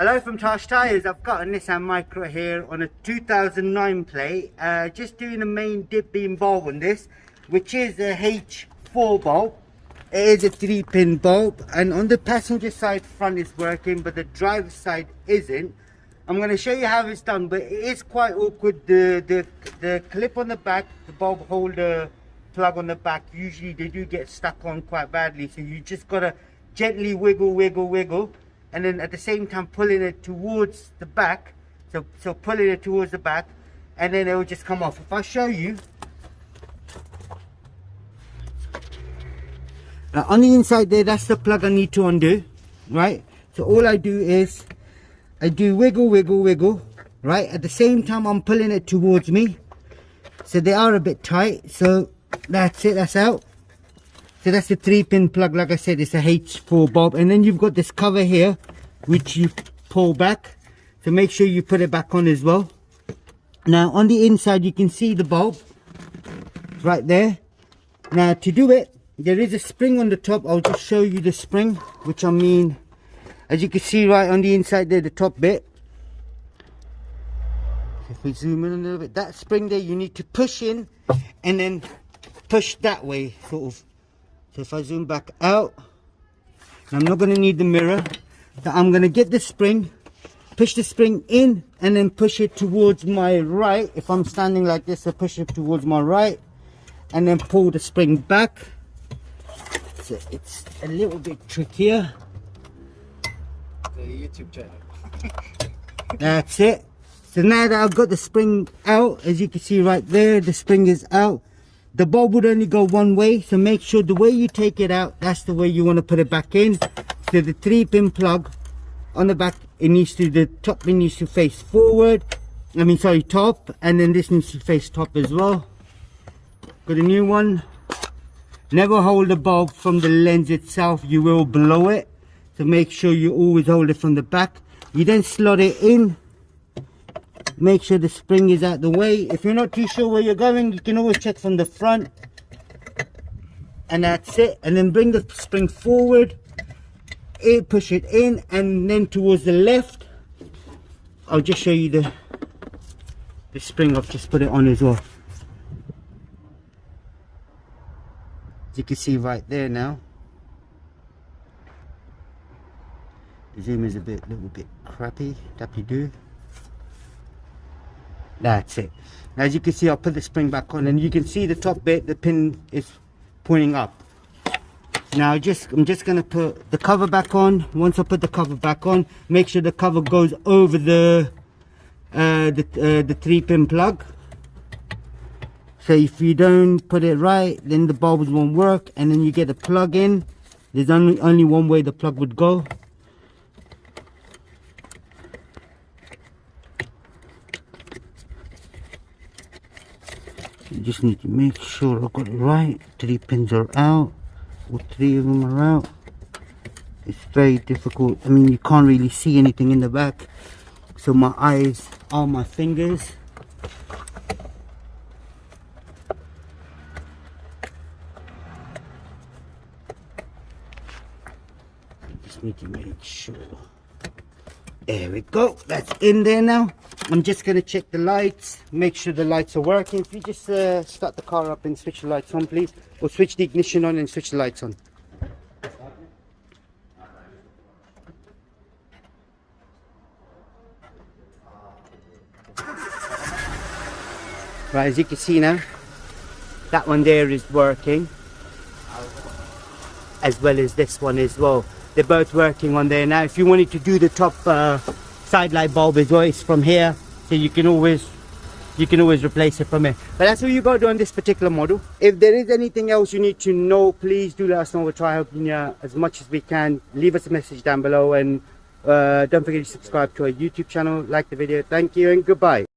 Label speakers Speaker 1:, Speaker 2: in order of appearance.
Speaker 1: Hello from Tosh Tires. I've got a Nissan Micra here on a 2009 plate. Just doing the main dip beam bulb on this, which is a H4 bulb. It is a 3-pin bulb, and on the passenger side front is working, but the driver's side isn't. I'm going to show you how it's done, but it is quite awkward. The clip on the back, the bulb holder plug on the back, usually they do get stuck on quite badly, so you just got to gently wiggle, and then at the same time pulling it towards the back, so pulling it towards the back, and then it will just come off. If I show you, now on the inside there, that's the plug I need to undo, right? So all I do is I do wiggle, right? At the same time I'm pulling it towards me, so they are a bit tight. So that's it, that's out. So that's the 3-pin plug. Like I said, it's a H4 bulb, and then you've got this cover here which you pull back, so make sure you put it back on as well. Now on the inside you can see the bulb right there. Now to do it, there is a spring on the top. I'll just show you the spring, which I mean, as you can see right on the inside there, the top bit. If we zoom in a little bit, that spring there, you need to push in and then push that way, sort of. So if I zoom back out, I'm not going to need the mirror, so I'm going to get the spring, push the spring in, and then push it towards my right. If I'm standing like this, I push it towards my right, and then pull the spring back. So it's a little bit trickier.
Speaker 2: The YouTube channel.
Speaker 1: That's it. So now that I've got the spring out, as you can see right there, the spring is out. The bulb would only go one way, so make sure the way you take it out, that's the way you want to put it back in. So the 3-pin plug on the back, the top pin needs to face forward. Top, and then this needs to face top as well. Got a new one. Never hold the bulb from the lens itself, you will blow it. So make sure you always hold it from the back. You then slot it in. Make sure the spring is out the way. If you're not too sure where you're going, you can always check from the front. And that's it. And then bring the spring forward, push it in, and then towards the left. I'll just show you the spring. I've just put it on as well. As you can see right there now. The zoom is a little bit crappy, dappy-doo. That's it. Now, as you can see, I'll put the spring back on, and you can see the top bit, the pin is pointing up. Now I'm just going to put the cover back on. Once I put the cover back on, make sure the cover goes over the 3-pin plug. So if you don't put it right, then the bulbs won't work, and then you get a plug in. There's only one way the plug would go. You just need to make sure I got it right. 3 pins are out, or 3 of them are out. It's very difficult. I mean, you can't really see anything in the back, so my eyes are my fingers. Just need to make sure. There we go, that's in there now. I'm just going to check the lights, make sure the lights are working. If you just start the car up and switch the lights on, please, or switch the ignition on and switch the lights on. Right, as you can see now, that one there is working, as well as this one as well. They're both working on there. Now if you wanted to do the top side light bulb as well, it's from here, so you can always replace it from here. But that's what you got to do on this particular model. If there is anything else you need to know, please do let us know. We'll try helping you as much as we can. Leave us a message down below, and don't forget to subscribe to our YouTube channel, like the video. Thank you and goodbye.